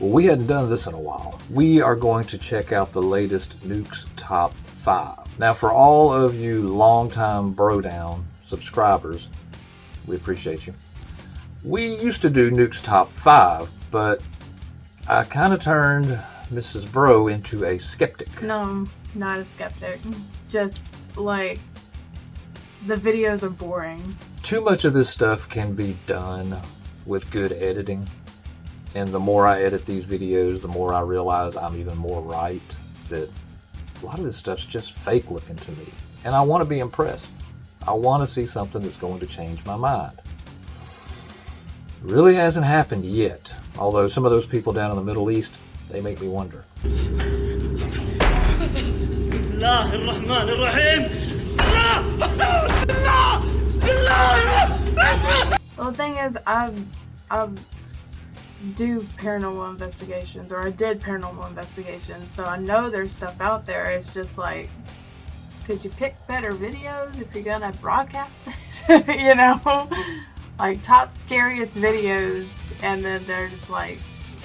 Well, we hadn't done this in a while. We are going to check out the latest Nuke's Top 5. Now, for all of you longtime Brodown subscribers, we appreciate you. We used to do Nuke's Top 5, but I kind of turned Mrs. Bro into a skeptic. No, not a skeptic. Just, like, the videos are boring. Too much of this stuff can be done with good editing. And the more I edit these videos, the more I realize I'm even more right. That a lot of this stuff's just fake looking to me. And I want to be impressed. I want to see something that's going to change my mind. It really hasn't happened yet. Although some of those people down in the Middle East, they make me wonder. Well, the thing is, I do paranormal investigations, or I did paranormal investigations, so I know there's stuff out there. It's just like, could you pick better videos if you're gonna broadcast it? You know, like top scariest videos, and then they're just like,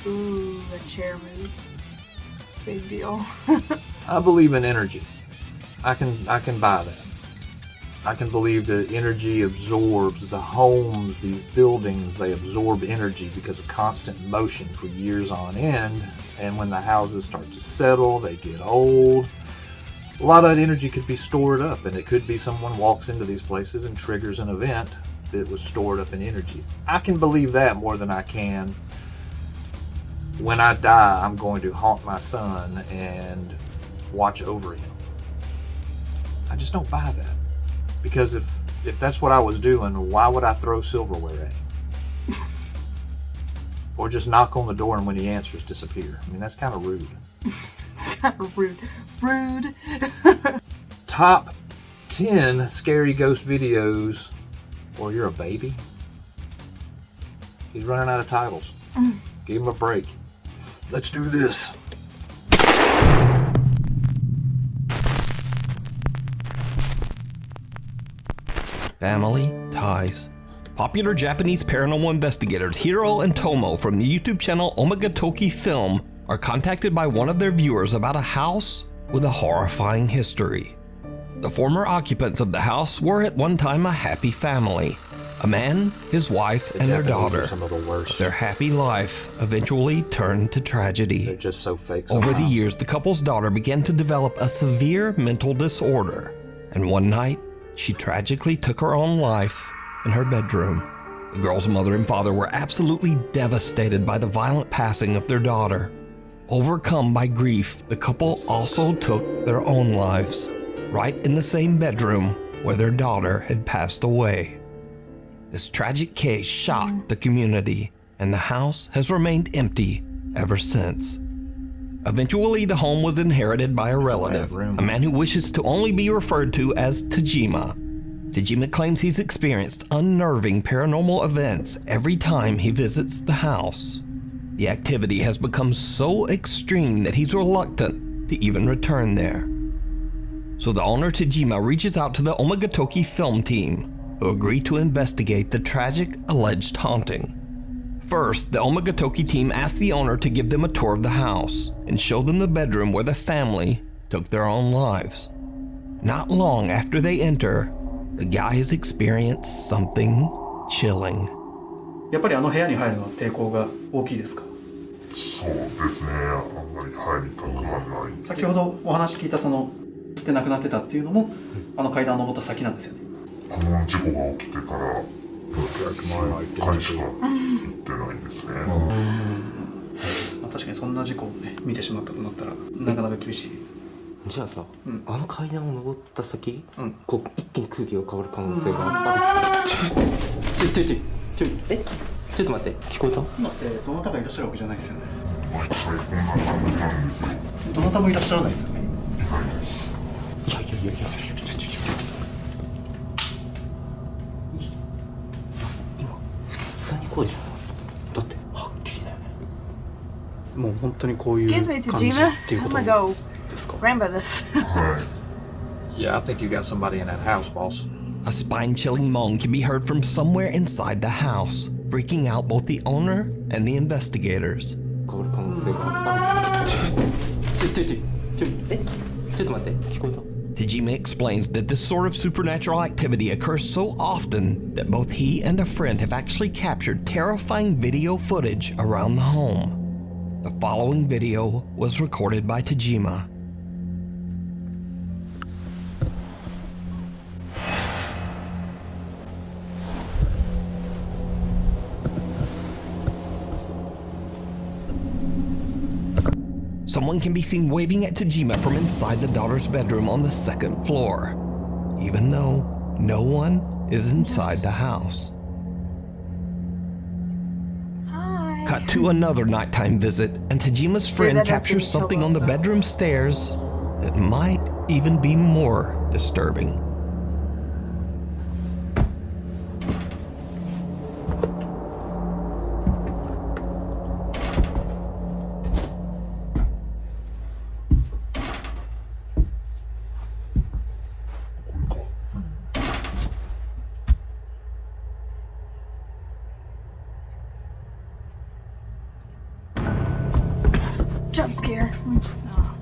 ooh, a chair move, big deal. I believe in energy. I can buy that. I can believe that energy absorbs the homes, these buildings, they absorb energy because of constant motion for years on end. And when the houses start to settle, they get old. A lot of that energy could be stored up, and it could be someone walks into these places and triggers an event that was stored up in energy. I can believe that more than I can when I die, I'm going to haunt my son and watch over him. I just don't buy that. Because if that's what I was doing, why would I throw silverware at him? Or just knock on the door and when he answers, disappear? I mean, that's kind of rude. It's kind of rude. Rude. Top 10 scary ghost videos. Or you're a baby? He's running out of titles. Give him a break. Let's do this. Family ties. Popular Japanese paranormal investigators Hiro and Tomo from the YouTube channel Omagatoki Film are contacted by one of their viewers about a house with a horrifying history. The former occupants of the house were at one time a happy family. A man, his wife, and their daughter. Some of the worst. Their happy life eventually turned to tragedy. They're just so fake. Over the years, the couple's daughter began to develop a severe mental disorder, and one night, she tragically took her own life in her bedroom. The girl's mother and father were absolutely devastated by the violent passing of their daughter. Overcome by grief, the couple also took their own lives, right in the same bedroom where their daughter had passed away. This tragic case shocked the community, and the house has remained empty ever since. Eventually, the home was inherited by a relative, a man who wishes to only be referred to as Tajima. Tajima claims he's experienced unnerving paranormal events every time he visits the house. The activity has become so extreme that he's reluctant to even return there. So the owner Tajima reaches out to the Omagatoki Film team, who agree to investigate the tragic alleged haunting. First, the Omagatoki team asked the owner to give them a tour of the house and show them the bedroom where the family took their own lives. Not long after they enter, the guys experience something chilling. やっぱりあの部屋に入るのは抵抗が大きいですか？そうですね、あんまり入りたくはない。先ほどお話聞いたその捨てなくなってたっていうのもあの階段を登った先なんですよね。この事故が起きてから1回しか行ってないんですね。まあ確かにそんな事故をね見てしまったとなったらなかなか厳しい。じゃあさ、あの階段を登った先、こう一気に空気が変わる可能性がある。ちょっと待って、聞こえた？今ってどなたがいらっしゃるわけじゃないですよね。毎回こんな感じなんですよ。どなたもいらっしゃらないですよね。いないです。いや今普通に声じゃん。だってはっきりだよね。もう本当にこういう感じっていうことですか。Remember this. Yeah, I think you got somebody in that house, boss. A spine-chilling moan can be heard from somewhere inside the house, freaking out both the owner and the investigators. 変わる可能性がちょっと待って聞こえた Tajima explains that this sort of supernatural activity occurs so often that both he and a friend have actually captured terrifying video footage around the home. The following video was recorded by Tajima. Someone can be seen waving at Tajima from inside the daughter's bedroom on the second floor, even though no one is inside the house. Hi. Cut to another nighttime visit, and Tajima's friend captures something on the bedroom stairs that might even be more disturbing. Jump scare. Oh.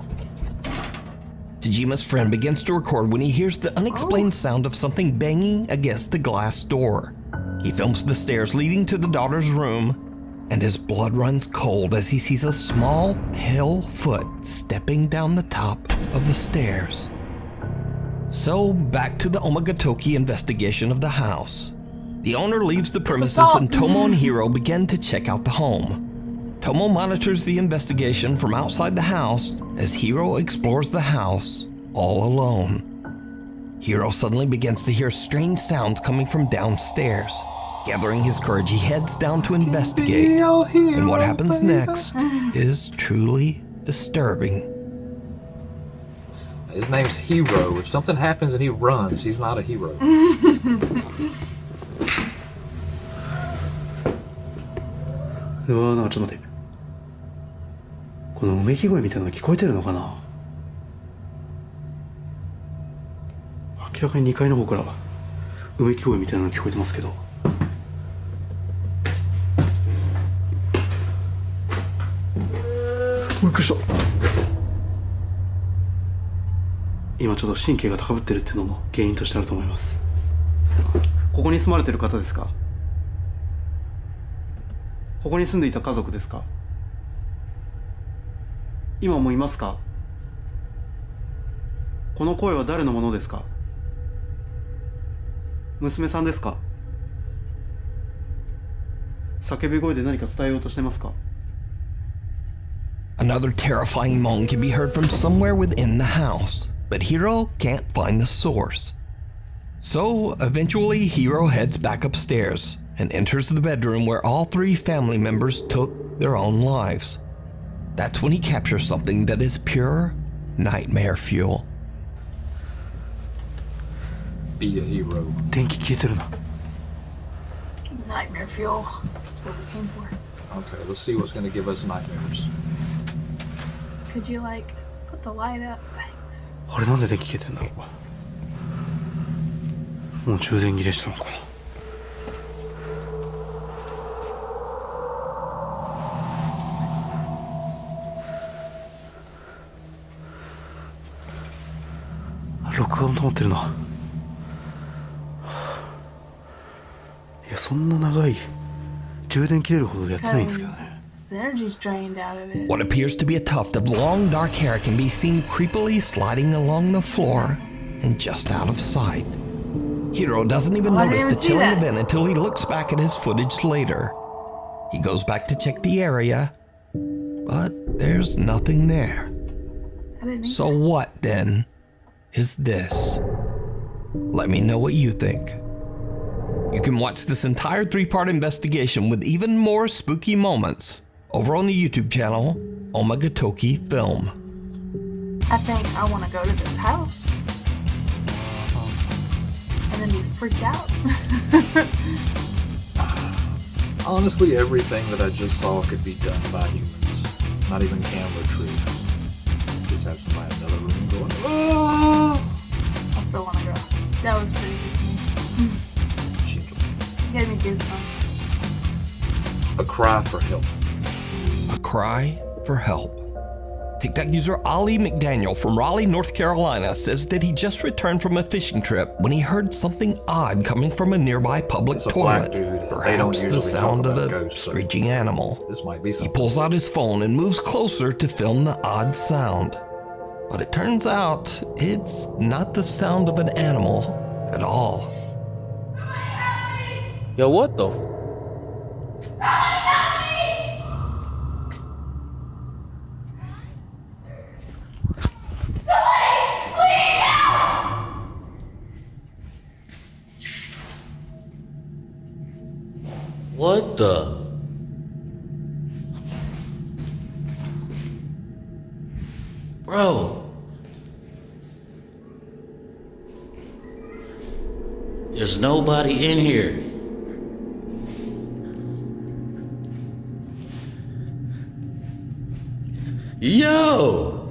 Tajima's friend begins to record when he hears the unexplained sound of something banging against a glass door. He films the stairs leading to the daughter's room, and his blood runs cold as he sees a small, pale foot stepping down the top of the stairs. So, back to the Omagatoki investigation of the house. The owner leaves the premises and Tomo and Hiro begin to check out the home. Tomo monitors the investigation from outside the house as Hiro explores the house all alone. Hiro suddenly begins to hear strange sounds coming from downstairs. Gathering his courage, he heads down to investigate, and what happens next is truly disturbing. His name's Hero. If something happens and he runs, he's not a hero. うわーなんかちょっと待って、このうめき声みたいなの聞こえてるのかな。明らかに2階の方からうめき声みたいなの聞こえてますけど。びっくりした。今ちょっと神経が高ぶってるっていうのも原因としてあると思います。ここに住まれてる方ですか？ここに住んでいた家族ですか？今もいますか？この声は誰のものですか？娘さんですか？叫び声で何か伝えようとしてますか？ Another terrifying moan can be heard from somewhere within the house, but Hiro can't find the source. So, eventually, Hiro heads back upstairs and enters the bedroom where all three family members took their own lives. That's when he captures something that is pure nightmare fuel. Be a hero. 電気消えてるな。 Nightmare fuel. That's what we came for. Okay, let's see what's going to give us nightmares. Could you like put the light up? Thanks. あれなんで電気消えてんだろう。もう充電切れしたのかな。録画も止まってるな。いや、そんな長い充電切れるほどでやってないんですけどね。 The energy's drained out of it. What appears to be a tuft of long dark hair can be seen creepily sliding along the floor and just out of sight. Hiro doesn't even notice the chilling event until he looks back at his footage later. He goes back to check the area, but there's nothing there. I didn't So what, then, is this? Let me know what you think. You can watch this entire 3-part investigation with even more spooky moments over on the YouTube channel, Omagatoki Film. I think I want to go to this house. And then be freaked out. Honestly, everything that I just saw could be done by humans. Not even camera tricks. Just have somebody in another room going, oh! I still want to go. That was pretty good. Gave me goosebumps. A cry for help. A a cry for help. TikTok user Ali McDaniel from Raleigh, North Carolina says that he just returned from a fishing trip when he heard something odd coming from a nearby public It's a black toilet. dude. They don't Perhaps the usually sound talk of about a ghosts, so screeching animal. this might be He something. pulls out his phone and moves closer to film the odd sound. But it turns out it's not the sound of an animal at all. Yo, what the? What the? Bro. There's nobody in here. Yo!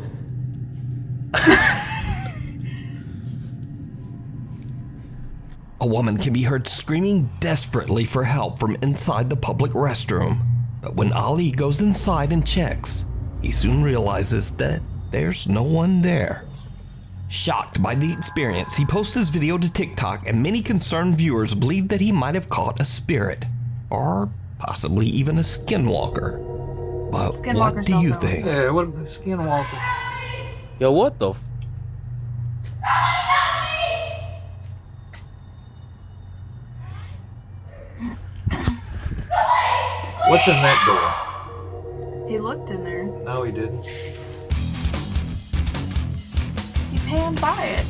A woman can be heard screaming desperately for help from inside the public restroom. But when Ali goes inside and checks, he soon realizes that there's no one there. Shocked by the experience, he posts his video to TikTok, and many concerned viewers believe that he might have caught a spirit, or possibly even a skinwalker. But Skinwalkers what do don't you know. think? Yeah, what a skinwalker. Yo, what the? What's in that door? He looked in there. No, he didn't. He panned by it.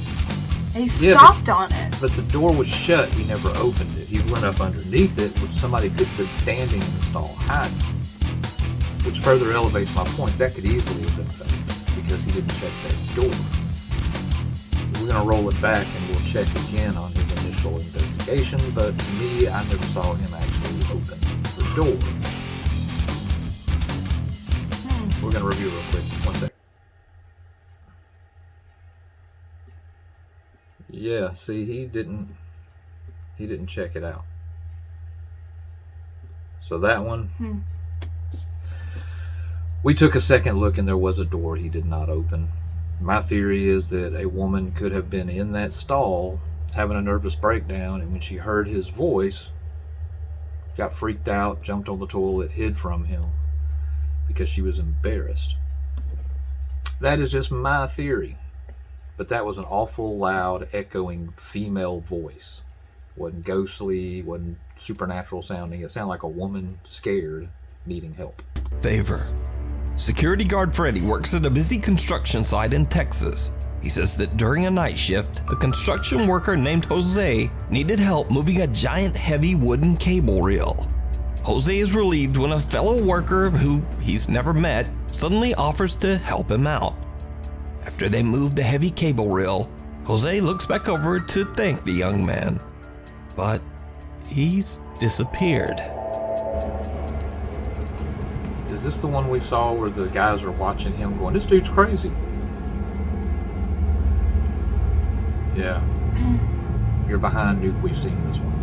He Yeah, stopped on it. But the door was shut. He never opened it. He went up underneath it, which somebody could have been standing in the stall hiding. Which further elevates my point. That could easily have been fake because he didn't check that door. We're going to roll it back and we'll check again on his initial investigation, but to me, I never saw him actually open the door. We're going to review real quick. 1 sec. Yeah, see, he didn't check it out. So that one, we took a second look and there was a door he did not open. My theory is that a woman could have been in that stall having a nervous breakdown, and when she heard his voice, got freaked out, jumped on the toilet, hid from him because she was embarrassed. That is just my theory. But that was an awful loud, echoing female voice. Wasn't ghostly, wasn't supernatural sounding. It sounded like a woman scared, needing help. Favor. Security guard Freddie works at a busy construction site in Texas. He says that during a night shift, a construction worker named Jose needed help moving a giant heavy wooden cable reel. Jose is relieved when a fellow worker who he's never met suddenly offers to help him out. After they move the heavy cable reel, Jose looks back over to thank the young man, but he's disappeared. Is this the one we saw where the guys are watching him going, this dude's crazy? Yeah. You're behind Nuke, we've seen this one.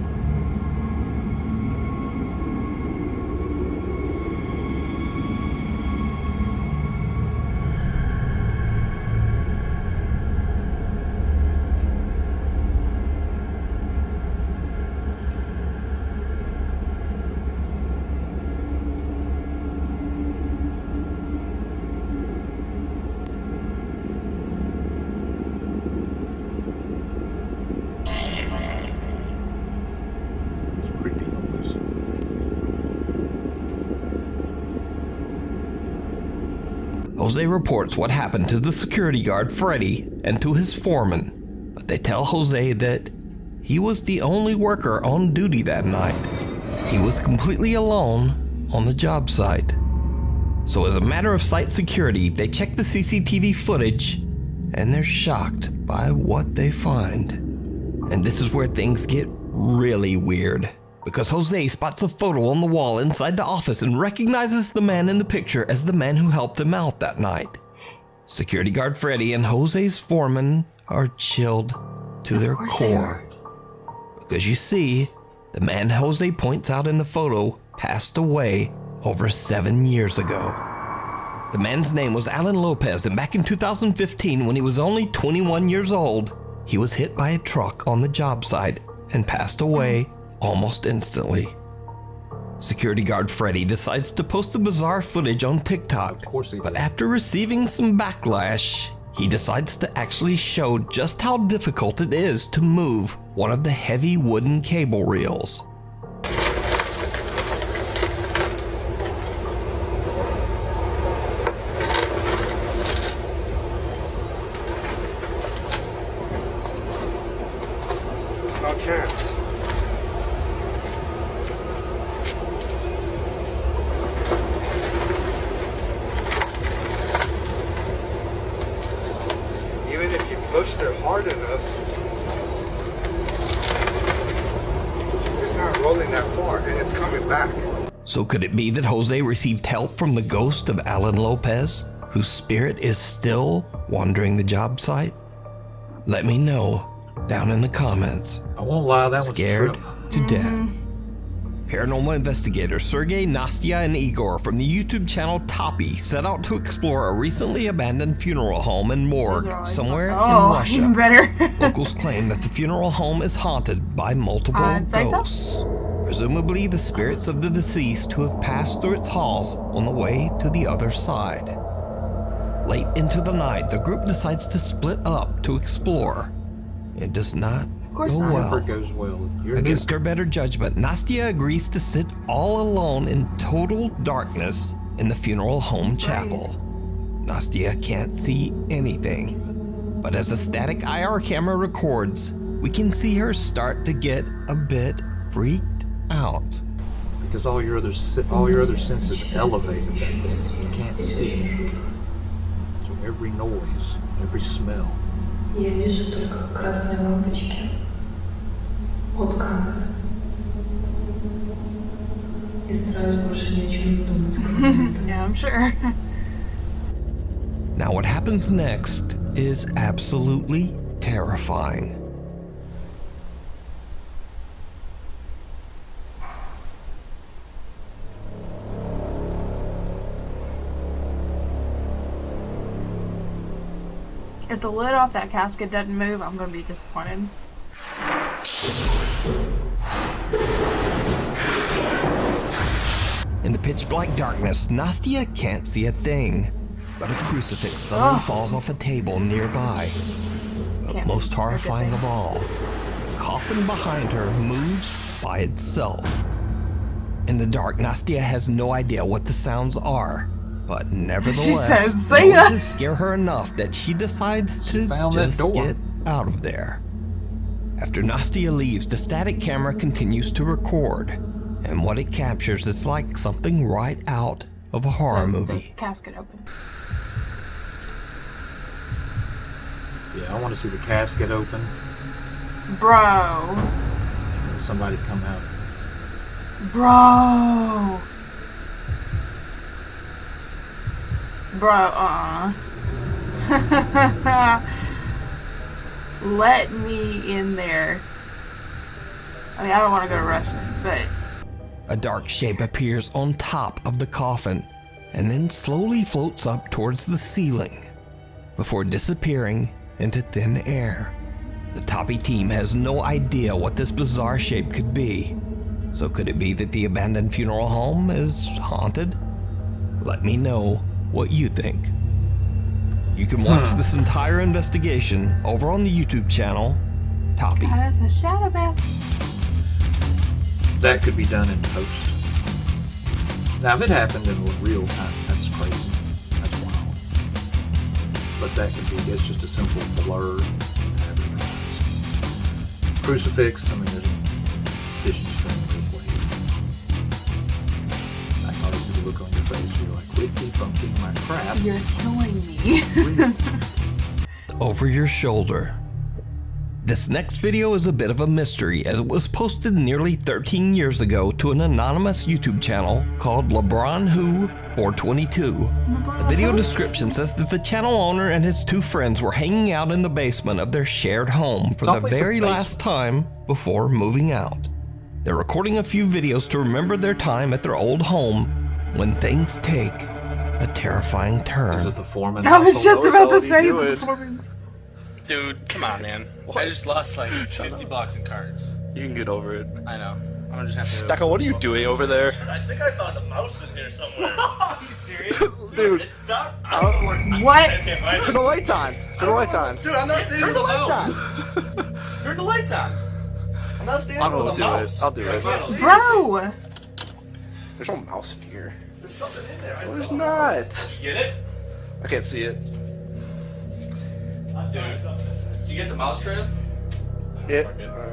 Jose reports what happened to the security guard Freddie and to his foreman, but they tell Jose that he was the only worker on duty that night. He was completely alone on the job site. So as a matter of site security, they check the CCTV footage and they're shocked by what they find. And this is where things get really weird, because Jose spots a photo on the wall inside the office and recognizes the man in the picture as the man who helped him out that night. Security guard Freddie and Jose's foreman are chilled to their core. Because you see, the man Jose points out in the photo passed away over 7 years ago. The man's name was Alan Lopez, and back in 2015, when he was only 21 years old, he was hit by a truck on the job site and passed away almost instantly. Security guard Freddy decides to post the bizarre footage on TikTok, Of course he but did. after receiving some backlash, he decides to actually show just how difficult it is to move one of the heavy wooden cable reels. No chance. Even if you pushed it hard enough, it's not rolling that far and it's coming back. So could it be that Jose received help from the ghost of Alan Lopez, whose spirit is still wandering the job site? Let me know down in the comments. I won't lie, that one's Scared true. to death. Paranormal investigators Sergey, Nastya, and Igor from the YouTube channel Toppy set out to explore a recently abandoned funeral home and Those are morgue always somewhere in fun. Russia. Even better. Locals claim that the funeral home is haunted by multiple I'd say so. ghosts, presumably the spirits of the deceased who have passed through its halls on the way to the other side. Late into the night, the group decides to split up to explore. It does not course go not. well. Never goes well. You're Against Nuke. her better judgment, Nastya agrees to sit all alone in total darkness in the funeral home chapel. Nastya can't see anything, but as a static IR camera records, we can see her start to get a bit freaked out. Because all your other senses elevated. You can't see. So every noise, every smell. Я вижу только красные лампочки от камеры. И стараюсь больше ни о чем не думать, кроме этого. Yeah, I'm sure. Now what happens next is absolutely terrifying. If the lid off that casket doesn't move, I'm gonna be disappointed. In the pitch black darkness, Nastya can't see a thing, but a crucifix suddenly falls off a table nearby. But Can't most be horrifying good of all, the coffin behind her moves by itself. In the dark, Nastya has no idea what the sounds are, but nevertheless, says, the "See ya." noises scare her enough that she decides to found that just door. get out of there. After Nastya leaves, the static camera continues to record, and what it captures is like something right out of a horror The movie. casket open. Yeah, I want to see the casket open Bro. and somebody come out. Bro. Bro, Let me in there. I mean, I don't want to go to Russia, but A dark shape appears on top of the coffin and then slowly floats up towards the ceiling before disappearing into thin air. The Toppy team has no idea what this bizarre shape could be. So could it be that the abandoned funeral home is haunted? Let me know what you think. You can watch this entire investigation over on the YouTube channel, Toppy. God, that's a shadow mask. That could be done in post. Now, if it happened in real time, that's crazy. That's wild. But that could be, it's just a simple blur. Crucifix, I mean, there's a vision string, there's ways. I can always see the look on your face. You're like, quit debunking my crap. You're killing me. Over your shoulder. This next video is a bit of a mystery as it was posted nearly 13 years ago to an anonymous YouTube channel called LeBron Who 422. The video description says that the channel owner and his two friends were hanging out in the basement of their shared home for the always the very basement. last time before moving out. They're recording a few videos to remember their time at their old home, when things take a terrifying Is turn. it the foreman? I was household? just about to what are say you the doing? performance. Dude, come on, man. I just lost like 50 bucks in cards. You can get over it. I know. I'm just have to. Daka, what are you doing over there? I think I found a mouse in here somewhere. Are you serious? Dude. It's stuck. What? Turn the lights on. Turn the lights on. Dude, I'm not standing with a mouse. Turn the lights on. I'm not standing I'm with gonna a do mouse. it. I'll do it. Bro! There's no mouse in here. There's something in there. There's not. Did you get it? I can't see it. Dude, did you get the mouse trap? Yeah.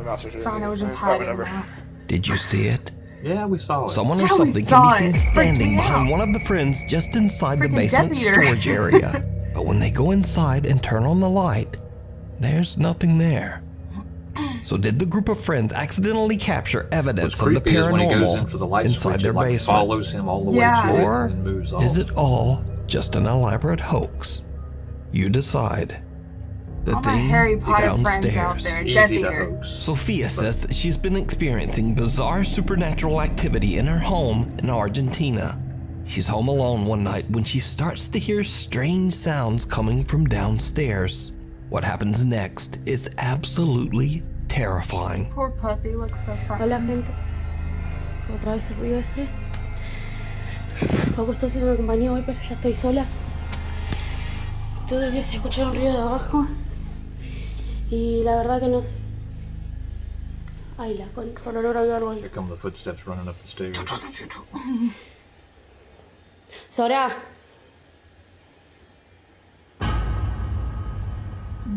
Mouse is Fine, I was just Probably hiding. never. Mouse. Did you see it? Yeah, we saw it. Someone or Yeah, we something saw can be seen it. Freaked standing me behind out. one of the friends just inside the Freaking basement Death Eater. storage area. But when they go inside and turn on the light, there's nothing there. So did the group of friends accidentally capture What's evidence of the creepy is when he goes in for the paranormal light inside switch, their it like basement? follows him all the Yeah. way to Or it and then moves off. is it all just an elaborate hoax? You decide. The All my thing Harry Potter friends out downstairs. there. Death easy to Eater. hoax? Sophia says that she's been experiencing bizarre supernatural activity in her home in Argentina. She's home alone one night when she starts to hear strange sounds coming from downstairs. What happens next is absolutely terrifying. Poor puppy looks so funny. Hola, gente. Otra vez el ruido ese. Poco estoy haciendo compañía hoy, pero ya estoy sola. Todo el día se escucha un ruido de abajo. Y la verdad que no sé. Ay, la concha, el olor a algo ahí. Here come the footsteps running up the stairs. Sora,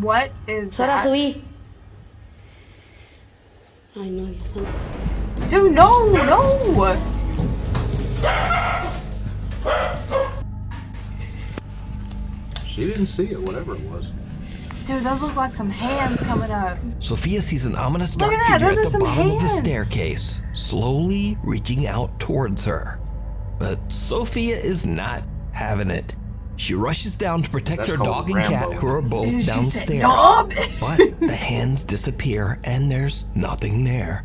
What is Sora, that? subí. Ay, no, Dios santo. Dude, no! She didn't see it, whatever it was. Dude, those look like some hands coming up. Sophia sees an ominous Look dark at that, figure those at are the some bottom of the hands. staircase, slowly reaching out towards her. But Sophia is not having it. She rushes down to protect That's her called dog and cat, Rambo. who are both She said, downstairs. "Nope." But the hands disappear and there's nothing there.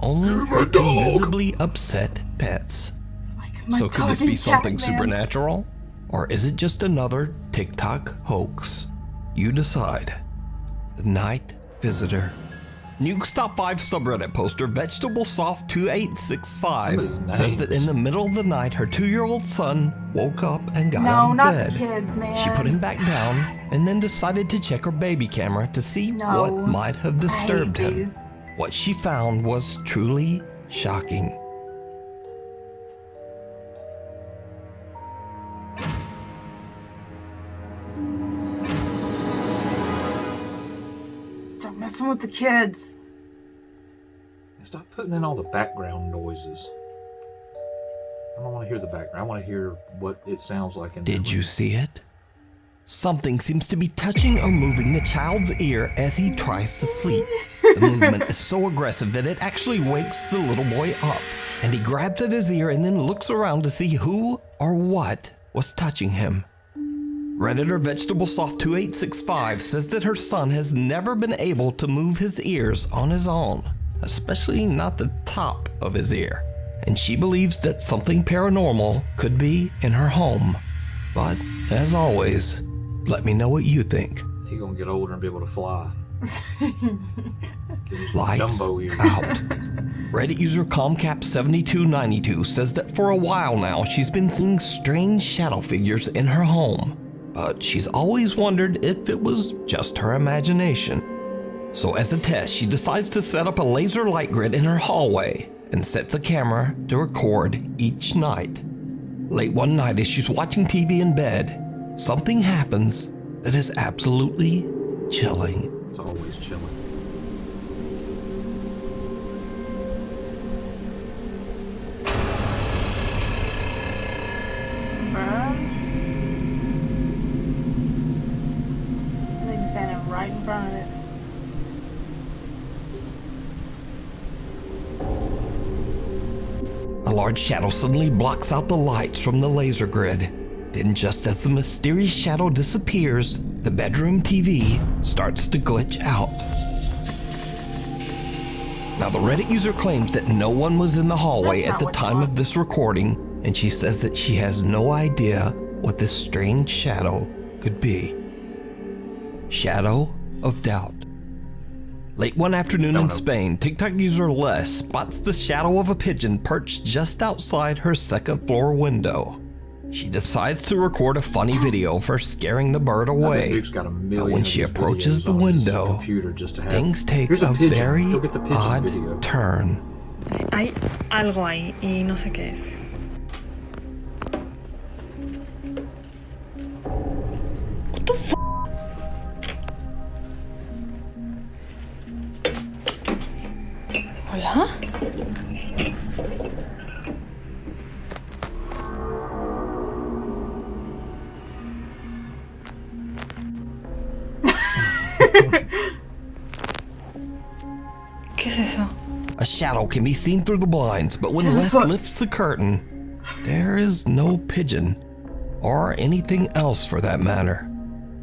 Only her two visibly upset pets. Like my So could this dog be and something cat, man. supernatural? Or is it just another TikTok hoax? You decide. The Night Visitor. Nuke's Top 5 subreddit poster Vegetable Soft 2865 Somebody's says that names. in the middle of the night her 2-year-old son woke up and got No, out of not bed. the kids, man. She put him back down and then decided to check her baby camera to see No. what might have disturbed I hate him. these. What she found was truly shocking. Stop messing with the kids. Stop putting in all the background noises. I don't want to hear the background. I want to hear what it sounds like. Did you see it? Something seems to be touching or moving the child's ear as he tries to sleep. The movement is so aggressive that it actually wakes the little boy up, and he grabs at his ear and then looks around to see who or what was touching him. Redditor Vegetable Soft 2865 says that her son has never been able to move his ears on his own, especially not the top of his ear, and she believes that something paranormal could be in her home. But, as always, let me know what you think. He's gonna get older and be able to fly. Lights Dumbo ears. out. Reddit user Comcap7292 says that for a while now she's been seeing strange shadow figures in her home, but she's always wondered if it was just her imagination. So as a test, she decides to set up a laser light grid in her hallway and sets a camera to record each night. Late one night as she's watching TV in bed, something happens that is absolutely chilling. It's always chilling. I think standing right in front of it. A large shadow suddenly blocks out the lights from the laser grid. Then just as the mysterious shadow disappears, the bedroom TV starts to glitch out. Now the Reddit user claims that no one was in the hallway That's at the not what time you of this recording, and she says that she has no idea what this strange shadow could be. Shadow of doubt. Late one afternoon in Spain, TikTok user Les spots the shadow of a pigeon perched just outside her second floor window. She decides to record a funny video for scaring the bird away. But when she approaches the window, things take a very odd turn. Hay algo ahí y no sé qué es. What the f***? Hola? ¿Qué es eso? A shadow can be seen through the blinds, but when Les lifts the curtain, there is no pigeon, or anything else for that matter.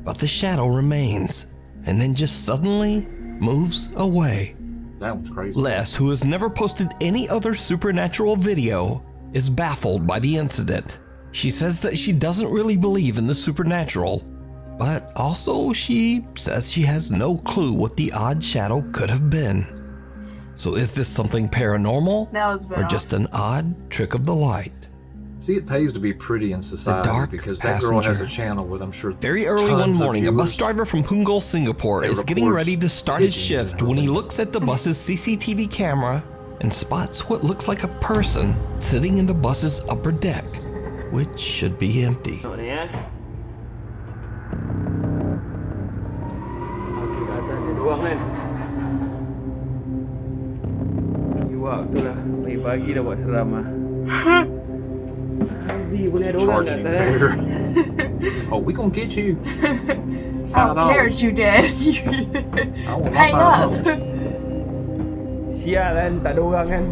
But the shadow remains, and then just suddenly moves away. That one's crazy. Les, who has never posted any other supernatural video, is baffled by the incident. She says that she doesn't really believe in the supernatural, but also she says she has no clue what the odd shadow could have been. So is this something paranormal, or just an odd trick of the light? See, it pays to be pretty in society because that girl has a channel with, I'm sure, very early one morning, a bus driver from Punggol, Singapore is getting ready to start his shift when he looks at the bus's CCTV camera and spots what looks like a person sitting in the bus's upper deck, which should be empty. Okey, kat atas ada dua orang kan. Iwak betul lah. Pagi-pagi dah buat seram lah. Boleh ada orang kat atas. Oh, we gonna get you. I don't care if you did. Hang up. Sial kan, tak ada orang kan.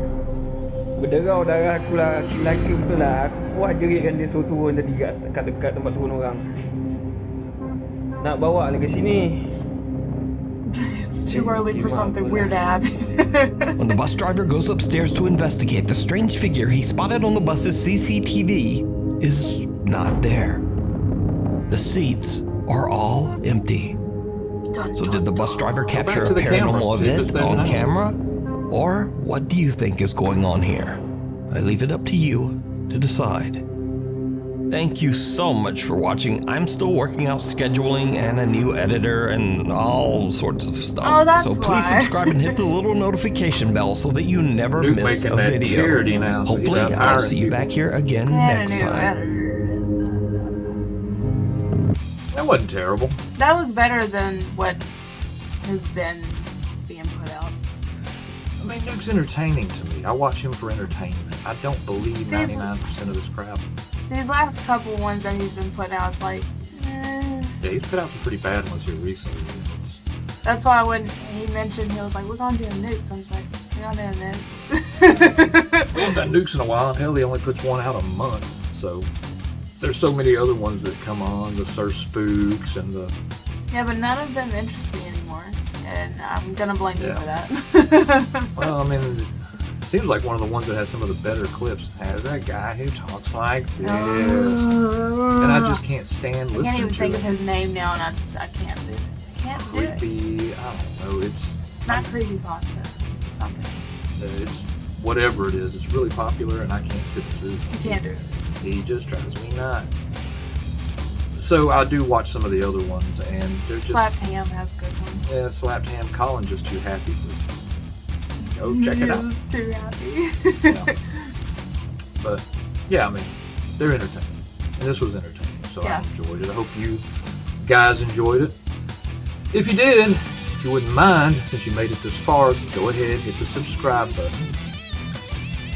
Berderau darah aku lah. Laki betul lah. Aku puas jeritkan dia suruh turun tadi kat dekat tempat turun orang. Nak bawa lagi sini. It's too early for something weird to happen. When the bus driver goes upstairs to investigate, the strange figure he spotted on the bus's CCTV is not there. The seats are all empty. So did the bus driver capture a paranormal event on camera? Or what do you think is going on here? I leave it up to you to decide. Thank you so much for watching. I'm still working out scheduling and a new editor and all sorts of stuff. Oh, that's so please subscribe and hit the little notification bell so that you never Nuke miss a making that video. charity now, so Hopefully you got I'll hired see you people. back here again next time. That wasn't terrible. That was better than what has been being put out. I mean, Nuke's entertaining to me. I watch him for entertainment. I don't believe 99% of this crap. These last couple ones that he's been putting out, it's like, Yeah, he's put out some pretty bad ones here recently. that's why when he mentioned, he was like, we're going to do nukes. I was like, we're not doing nukes. We haven't done Nukes in a while. Hell, he only puts one out a month. So there's so many other ones that come on, the Sir Spooks and the... Yeah, but none of them interest me anymore. And I'm going to blame you for that. Well, I mean, it seems like one of the ones that has some of the better clips has that guy who talks like this. And I just can't stand listening to I can't even think it. of his name now, and I can't do it. I can't do it. Creepy, I don't know, It's not creepypasta. It's something. it's whatever it is. It's really popular and I can't sit through it. You can't do it. He just drives me nuts. So I do watch some of the other ones, and they're just... Slapped Ham has good ones. Yeah, Slapped Ham. Colin's just too happy for... Go check it out. He's too happy. Yeah. But, yeah, I mean, they're entertaining. And this was entertaining, so I enjoyed it. I hope you guys enjoyed it. If you did, if you wouldn't mind, since you made it this far, go ahead, hit the subscribe button.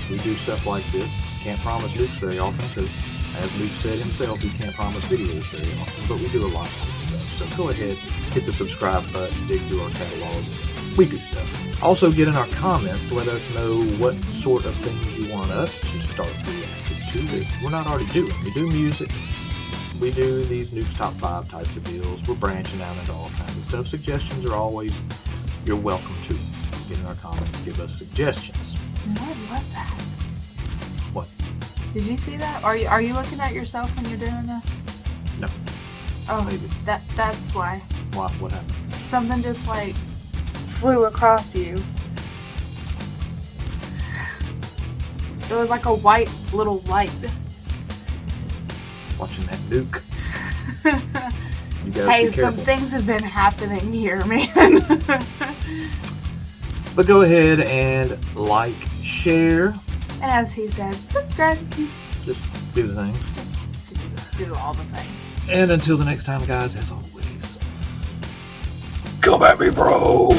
We do stuff like this. Can't promise Nukes very often, because as Nuke said himself, he can't promise videos very often, but we do a lot of good stuff. So go ahead, hit the subscribe button, dig through our catalog. We do stuff. Also, get in our comments, let us know what sort of things you want us to start reacting to that we're not already doing. We do music, we do these Nuke's Top 5 types of deals, we're branching out into all kinds of stuff. Suggestions are always, you're welcome to. Get in our comments, give us suggestions. What was that? What? Did you see that? Are you looking at yourself when you're doing this? No. Oh, Maybe. That's why. What happened? Something just like flew across you. It was like a white little light. Watching that Nuke. You guys Hey, be careful. some things have been happening here, man. But go ahead and like, share. And as he said, subscribe. Just do the thing. Just do all the things. And until the next time, guys, as always, come at me, bro.